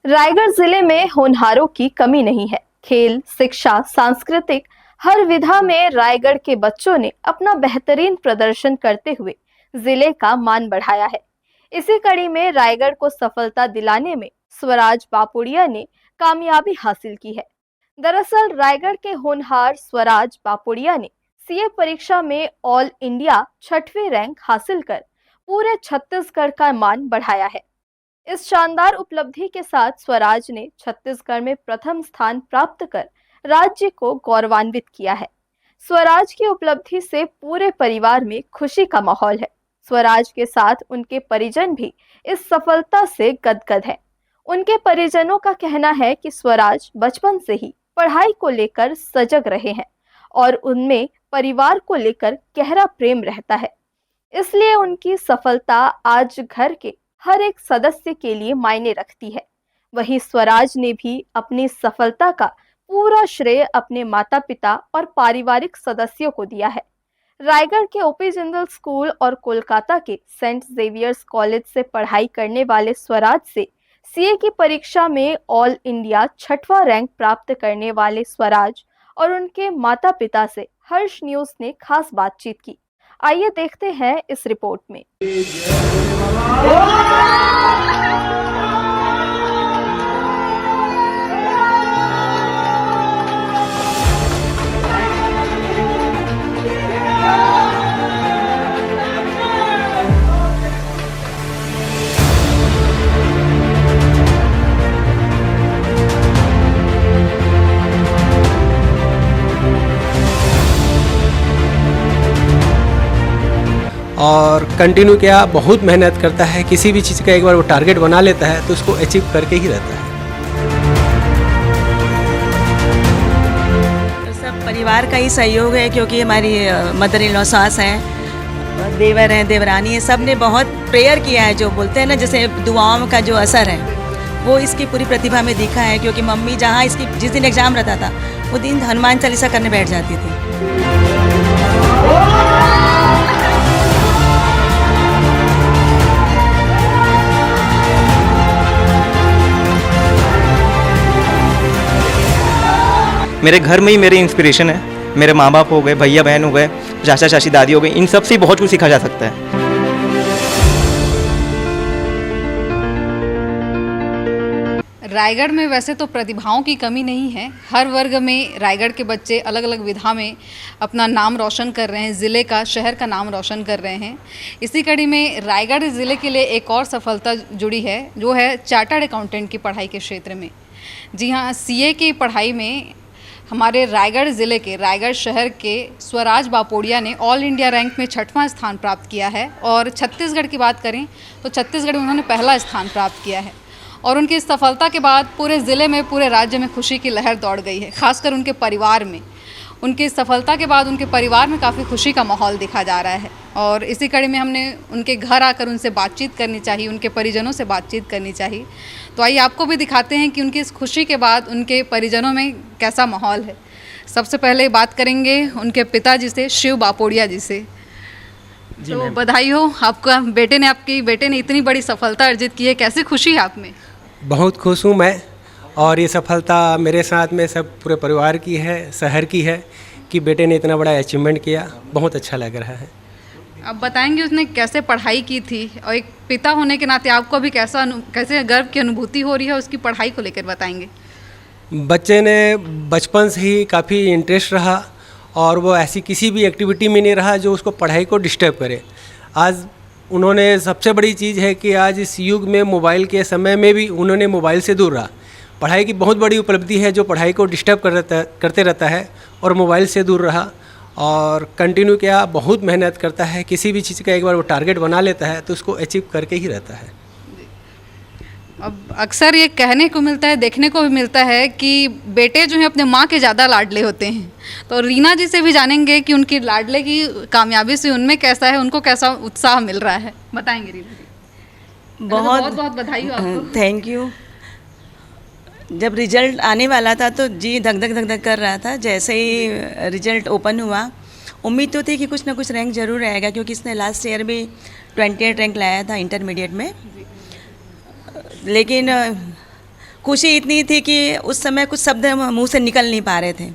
रायगढ़ जिले में होनहारों की कमी नहीं है। खेल, शिक्षा, सांस्कृतिक हर विधा में रायगढ़ के बच्चों ने अपना बेहतरीन प्रदर्शन करते हुए जिले का मान बढ़ाया है। इसी कड़ी में रायगढ़ को सफलता दिलाने में स्वराज बापुड़िया ने कामयाबी हासिल की है। दरअसल रायगढ़ के होनहार स्वराज बापुड़िया ने सीए परीक्षा में ऑल इंडिया 6वें रैंक हासिल कर पूरे छत्तीसगढ़ का मान बढ़ाया है। इस शानदार उपलब्धि के साथ स्वराज ने छत्तीसगढ़ में प्रथम स्थान प्राप्त कर राज्य को गौरवान्वित किया है। स्वराज की उपलब्धि से पूरे परिवार में खुशी का माहौल है। स्वराज के साथ उनके परिजन भी इस सफलता से गदगद है। उनके परिजनों का कहना है कि स्वराज बचपन से ही पढ़ाई को लेकर सजग रहे हैं और उनमें परिवार को लेकर गहरा प्रेम रहता है। इसलिए उनकी सफलता आज घर के हर एक सदस्य के लिए मायने रखती है। वहीं स्वराज ने भी अपनी सफलता का पूरा श्रेय अपने माता पिता और पारिवारिक सदस्यों को दिया है। रायगढ़ के ओपी जिंदल स्कूल और कोलकाता के सेंट जेवियर्स कॉलेज से पढ़ाई करने वाले स्वराज से सीए की परीक्षा में ऑल इंडिया 6वां रैंक प्राप्त करने वाले स्वराज और उनके माता पिता से हर्ष न्यूज ने खास बातचीत की। आइए देखते हैं इस रिपोर्ट में। और कंटिन्यू किया, बहुत मेहनत करता है। किसी भी चीज़ का एक बार वो टारगेट बना लेता है तो उसको अचीव करके ही रहता है। तो सब परिवार का ही सहयोग है, क्योंकि हमारी मदर इन लॉ सास हैं, देवर हैं, देवरानी है, सब ने बहुत प्रेयर किया है। जो बोलते हैं ना, जैसे दुआओं का जो असर है वो इसकी पूरी प्रतिभा में दिखा है। क्योंकि मम्मी जहाँ इसकी जिस दिन एग्ज़ाम रहता था वो दिन हनुमान चालीसा करने बैठ जाती थी। मेरे घर में ही मेरी इंस्पिरेशन है। मेरे माँ बाप हो गए, भैया बहन हो गए, चाचा चाची दादी हो गई, इन सब से बहुत कुछ सीखा जा सकता है। रायगढ़ में वैसे तो प्रतिभाओं की कमी नहीं है। हर वर्ग में रायगढ़ के बच्चे अलग अलग विधा में अपना नाम रोशन कर रहे हैं, ज़िले का, शहर का नाम रोशन कर रहे हैं। इसी कड़ी में रायगढ़ ज़िले के लिए एक और सफलता जुड़ी है, जो है चार्टर्ड अकाउंटेंट की पढ़ाई के क्षेत्र में। जी हाँ, सीए की पढ़ाई में हमारे रायगढ़ ज़िले के, रायगढ़ शहर के स्वराज बापोड़िया ने ऑल इंडिया रैंक में 6वां स्थान प्राप्त किया है। और छत्तीसगढ़ की बात करें तो छत्तीसगढ़ में उन्होंने पहला स्थान प्राप्त किया है। और उनकी इस सफलता के बाद पूरे ज़िले में, पूरे राज्य में खुशी की लहर दौड़ गई है। खासकर उनके परिवार में, उनकी इस सफलता के बाद उनके परिवार में काफ़ी खुशी का माहौल दिखा जा रहा है। और इसी कड़ी में हमने उनके घर आकर उनसे बातचीत करनी चाहिए, उनके परिजनों से बातचीत करनी चाहिए। तो आइए आपको भी दिखाते हैं कि उनकी इस खुशी के बाद उनके परिजनों में कैसा माहौल है। सबसे पहले बात करेंगे उनके पिताजी से, शिव बापोड़िया जी से। तो बधाई हो, आपका बेटे ने इतनी बड़ी सफलता अर्जित की है। कैसी खुशी है आप में? बहुत खुश हूँ मैं, और ये सफलता मेरे साथ में सब पूरे परिवार की है, शहर की है, कि बेटे ने इतना बड़ा अचीवमेंट किया। बहुत अच्छा लग रहा है। अब बताएंगे उसने कैसे पढ़ाई की थी, और एक पिता होने के नाते आपको अभी कैसे गर्व की अनुभूति हो रही है उसकी पढ़ाई को लेकर बताएंगे। बच्चे ने बचपन से ही काफ़ी इंटरेस्ट रहा, और वो ऐसी किसी भी एक्टिविटी में नहीं रहा जो उसको पढ़ाई को डिस्टर्ब करे। आज उन्होंने, सबसे बड़ी चीज़ है कि आज इस युग में, मोबाइल के समय में भी उन्होंने मोबाइल से दूर रहा। पढ़ाई की बहुत बड़ी उपलब्धि है जो पढ़ाई को डिस्टर्ब करते रहता है, और मोबाइल से दूर रहा और कंटिन्यू किया, बहुत मेहनत करता है। किसी भी चीज़ का एक बार वो टारगेट बना लेता है तो उसको अचीव करके ही रहता है। अब अक्सर ये कहने को मिलता है, देखने को भी मिलता है कि बेटे जो हैं अपने माँ के ज़्यादा लाडले होते हैं। तो रीना जी से भी जानेंगे कि उनकी लाडले की कामयाबी से उनमें कैसा है, उनको कैसा उत्साह मिल रहा है, बताएंगे रीना जी। बहुत बहुत बधाई हो आपको। Thank you. जब रिजल्ट आने वाला था तो जी धक धक धक धक कर रहा था। जैसे ही रिजल्ट ओपन हुआ, उम्मीद तो थी कि कुछ ना कुछ रैंक जरूर आएगा, क्योंकि इसने लास्ट ईयर भी 28 रैंक लाया था इंटरमीडिएट में। लेकिन खुशी इतनी थी कि उस समय कुछ शब्द मुंह से निकल नहीं पा रहे थे,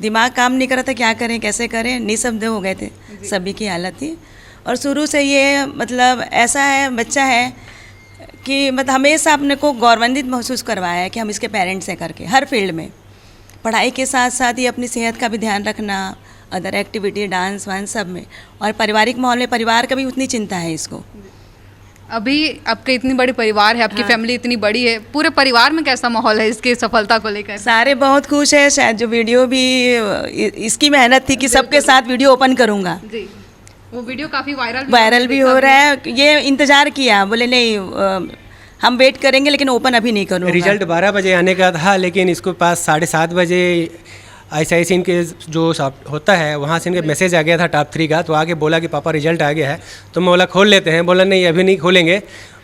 दिमाग काम नहीं कर रहा था, क्या करें कैसे करें, निःशब्द हो गए थे, सभी की हालत थी। और शुरू से ये मतलब ऐसा है बच्चा है कि मतलब हमेशा अपने को गौरवान्वित महसूस करवाया है कि हम इसके पेरेंट्स हैं करके, हर फील्ड में पढ़ाई के साथ साथ ही अपनी सेहत का भी ध्यान रखना, अदर एक्टिविटी, डांस वांस सब में, और पारिवारिक माहौल में परिवार का भी उतनी चिंता है इसको। अभी आपके इतनी बड़ी परिवार है, आपकी फैमिली इतनी बड़ी है, पूरे परिवार में कैसा माहौल है इसकी सफलता को लेकर? सारे बहुत खुश है। शायद जो वीडियो भी इसकी मेहनत थी कि सबके साथ वीडियो ओपन करूँगा, जी, वो वीडियो काफ़ी वायरल भी हो रहा है। ये इंतज़ार किया, बोले नहीं हम वेट करेंगे लेकिन ओपन अभी नहीं करूँगा। रिजल्ट 12 बजे आने का था, लेकिन इसके पास 7:30 बजे ICIC इनके जो होता है वहाँ से इनके मैसेज आ गया था टॉप 3 का, तो आगे बोला कि पापा रिजल्ट आ गया है। तो मैं बोला खोल लेते हैं, बोला नहीं अभी नहीं खोलेंगे,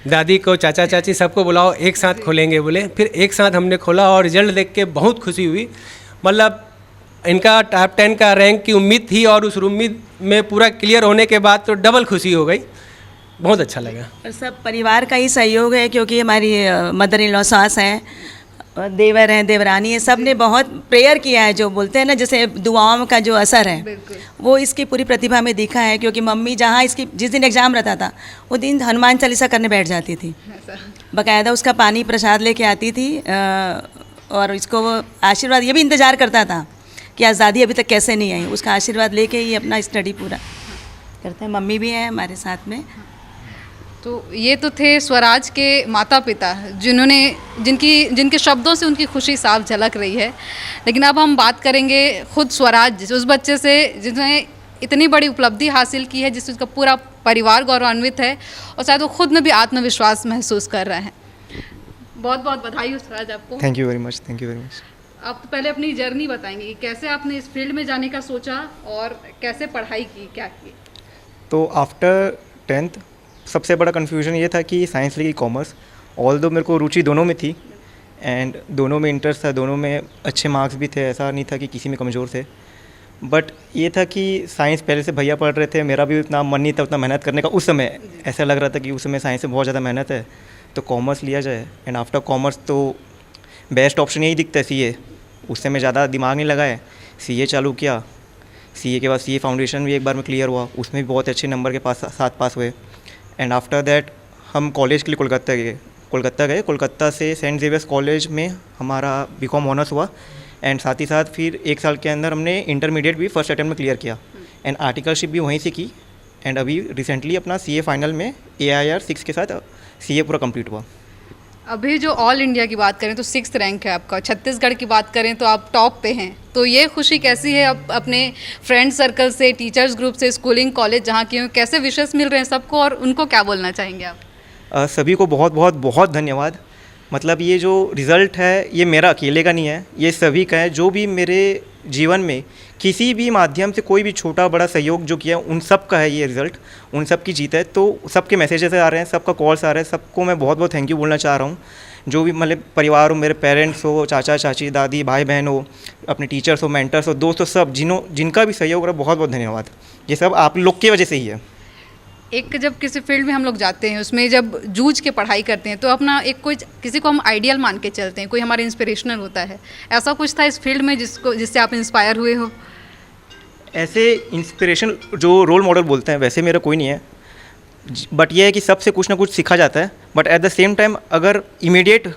दादी को चाचा चाची सबको बुलाओ एक साथ खोलेंगे बोले। फिर एक साथ हमने खोला और रिजल्ट देख के बहुत खुशी हुई। मतलब इनका टॉप 10 का रैंक की उम्मीद थी और उस उम्मीद में पूरा क्लियर होने के बाद तो डबल खुशी हो गई, बहुत अच्छा लगा। और सब परिवार का ही सहयोग है, क्योंकि हमारी मदर इन लॉ सास हैं, देवर हैं, देवरानी है, सब ने बहुत प्रेयर किया है। जो बोलते हैं ना जैसे दुआओं का जो असर है वो इसकी पूरी प्रतिभा में दिखा है। क्योंकि मम्मी जहाँ इसकी जिस दिन एग्ज़ाम रहता था वो दिन हनुमान चालीसा करने बैठ जाती थी, बाकायदा उसका पानी प्रसाद लेके आती थी, और इसको वो आशीर्वाद ये भी इंतज़ार करता था कि आज़ादी अभी तक कैसे नहीं आई, उसका आशीर्वाद लेके ही अपना स्टडी पूरा करते हैं। मम्मी भी है हमारे साथ में। तो ये तो थे स्वराज के माता पिता, जिनके शब्दों से उनकी खुशी साफ झलक रही है। लेकिन अब हम बात करेंगे खुद स्वराज, उस बच्चे से जिसने इतनी बड़ी उपलब्धि हासिल की है, जिससे उसका पूरा परिवार गौरवान्वित है और शायद वो खुद में भी आत्मविश्वास महसूस कर रहे हैं। बहुत बहुत बधाई हो स्वराज आपको। Thank you very much, thank you very much. आप तो पहले अपनी जर्नी बताएंगे कि कैसे आपने इस फील्ड में जाने का सोचा और कैसे पढ़ाई की, क्या की? तो आफ्टर 10th सबसे बड़ा कन्फ्यूजन ये था कि साइंस ली कॉमर्स, ऑल्दो मेरे को रुचि दोनों में थी एंड दोनों में इंटरेस्ट था, दोनों में अच्छे मार्क्स भी थे, ऐसा नहीं था कि किसी में कमज़ोर थे। बट ये था कि साइंस पहले से भैया पढ़ रहे थे, मेरा भी उतना मन नहीं था उतना मेहनत करने का। उस समय ऐसा लग रहा था कि उस समय साइंस में बहुत ज़्यादा मेहनत है तो कॉमर्स लिया जाए। एंड आफ्टर कॉमर्स तो बेस्ट ऑप्शन यही दिखता है CA। उस समय ज़्यादा दिमाग नहीं लगाए, CA चालू किया। CA के बाद CA फाउंडेशन भी एक बार में क्लियर हुआ, उसमें भी बहुत अच्छे नंबर के साथ पास हुए। एंड आफ्टर दैट हम कॉलेज के लिए कोलकाता गए। कोलकाता से सेंट जेवियर्स कॉलेज में हमारा BCom ऑनर्स हुआ एंड साथ ही साथ फिर 1 साल के अंदर हमने इंटरमीडिएट भी फर्स्ट अटेम्प्ट में क्लियर किया एंड आर्टिकलशिप भी वहीं से की। एंड अभी रिसेंटली अपना CA फाइनल में AIR 6 के साथ CA पूरा कंप्लीट हुआ। अभी जो ऑल इंडिया की बात करें तो 6th रैंक है आपका, छत्तीसगढ़ की बात करें तो आप टॉप पे हैं। तो ये खुशी कैसी है अब अपने फ्रेंड सर्कल से, टीचर्स ग्रुप से, स्कूलिंग कॉलेज जहाँ की हो, कैसे विशेष मिल रहे हैं सबको और उनको क्या बोलना चाहेंगे आप? सभी को बहुत बहुत बहुत धन्यवाद। मतलब ये जो रिज़ल्ट है ये मेरा अकेले का नहीं है, ये सभी का है। जो भी मेरे जीवन में किसी भी माध्यम से कोई भी छोटा बड़ा सहयोग जो किया उन सब का है ये रिज़ल्ट, उन सब की जीत है। तो सबके मैसेजेस आ रहे हैं, सबका कॉल्स आ रहे हैं, सबको मैं बहुत बहुत थैंक यू बोलना चाह रहा हूँ। जो भी मतलब परिवार हो, मेरे पेरेंट्स हो, चाचा चाची, दादी, भाई बहन हो, अपने टीचर्स हो, मेंटर्स हो, दोस्त हो, सब जिनका भी सहयोग रहा बहुत बहुत धन्यवाद। ये सब आप लोग की वजह से ही है। एक जब किसी फील्ड में हम लोग जाते हैं, उसमें जब जूझ के पढ़ाई करते हैं तो अपना एक कोई किसी को हम आइडियल मान के चलते हैं, कोई हमारे इंस्पिरेशनल होता है। ऐसा कुछ था इस फील्ड में जिससे आप इंस्पायर हुए हो? ऐसे इंस्पिरेशन जो रोल मॉडल बोलते हैं वैसे मेरा कोई नहीं है, बट ये है कि सबसे कुछ ना कुछ सीखा जाता है। But at the same time अगर इमीडिएट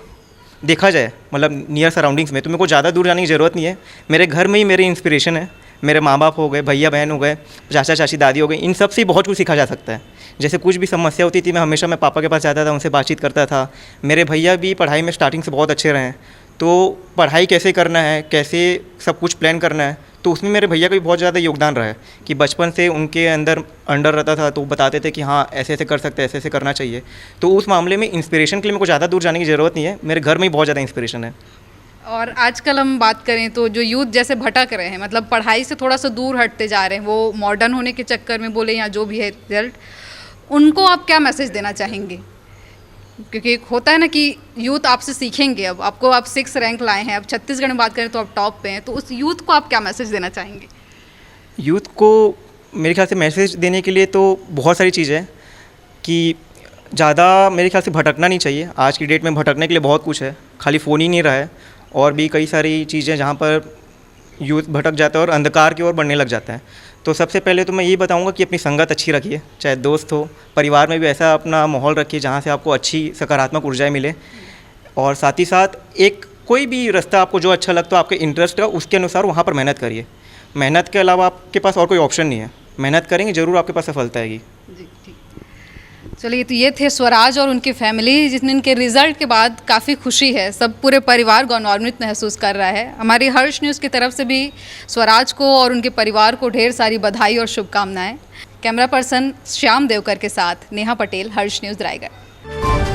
देखा जाए मतलब नियर सराउंडिंग्स में, तो मेरे को ज़्यादा दूर जाने की ज़रूरत नहीं है। मेरे घर में ही मेरी इंस्पिरेशन है। मेरे माँ बाप हो गए, भैया बहन हो गए, चाचा चाची, दादी हो गई, इन सब से बहुत कुछ सीखा जा सकता है। जैसे कुछ भी समस्या होती थी मैं पापा के पास जाता था, उनसे बातचीत करता था। मेरे भैया भी पढ़ाई में स्टार्टिंग से बहुत अच्छे रहे हैं, तो पढ़ाई कैसे करना है, कैसे सब कुछ प्लान करना है, तो उसमें मेरे भैया का भी बहुत ज़्यादा योगदान रहा है कि बचपन से उनके अंदर अंडर रहता था तो बताते थे कि हाँ ऐसे ऐसे कर सकते हैं, ऐसे ऐसे करना चाहिए। तो उस मामले में इंस्पिरेशन के लिए मेरे को ज़्यादा दूर जाने की ज़रूरत नहीं है, मेरे घर में ही बहुत ज़्यादा इंस्पिरेशन है। और आजकल हम बात करें तो जो यूथ जैसे भटक रहे हैं, मतलब पढ़ाई से थोड़ा सा दूर हटते जा रहे हैं, वो मॉडर्न होने के चक्कर में बोले या जो भी है रिजल्ट, उनको आप क्या मैसेज देना चाहेंगे? क्योंकि होता है ना कि यूथ आपसे सीखेंगे। अब आपको आप 6 रैंक लाए हैं, अब छत्तीसगढ़ में बात करें तो आप टॉप पे हैं, तो उस यूथ को आप क्या मैसेज देना चाहेंगे? यूथ को मेरे ख्याल से मैसेज देने के लिए तो बहुत सारी चीज़ें हैं कि ज़्यादा मेरे ख्याल से भटकना नहीं चाहिए। आज की डेट में भटकने के लिए बहुत कुछ है, खाली फ़ोन ही नहीं रहा है, और भी कई सारी चीज़ें जहाँ पर यूथ भटक जाता है और अंधकार की ओर बढ़ने लग जाता है। तो सबसे पहले तो मैं ये बताऊंगा कि अपनी संगत अच्छी रखिए, चाहे दोस्त हो, परिवार में भी ऐसा अपना माहौल रखिए जहाँ से आपको अच्छी सकारात्मक ऊर्जाएं मिले। और साथ ही साथ एक कोई भी रास्ता आपको जो अच्छा लगता हो, आपके इंटरेस्ट का, उसके अनुसार वहाँ पर मेहनत करिए। मेहनत के अलावा आपके पास और कोई ऑप्शन नहीं है। मेहनत करेंगे ज़रूर आपके पास सफलता आएगी। जी ठीक। चलिए, तो ये थे स्वराज और उनकी फैमिली, जिनके रिजल्ट के बाद काफ़ी खुशी है, सब पूरे परिवार गौरवान्वित महसूस कर रहा है। हमारी हर्ष न्यूज़ की तरफ से भी स्वराज को और उनके परिवार को ढेर सारी बधाई और शुभकामनाएं। कैमरा पर्सन श्याम देवकर के साथ नेहा पटेल, हर्ष न्यूज़, रायगढ़।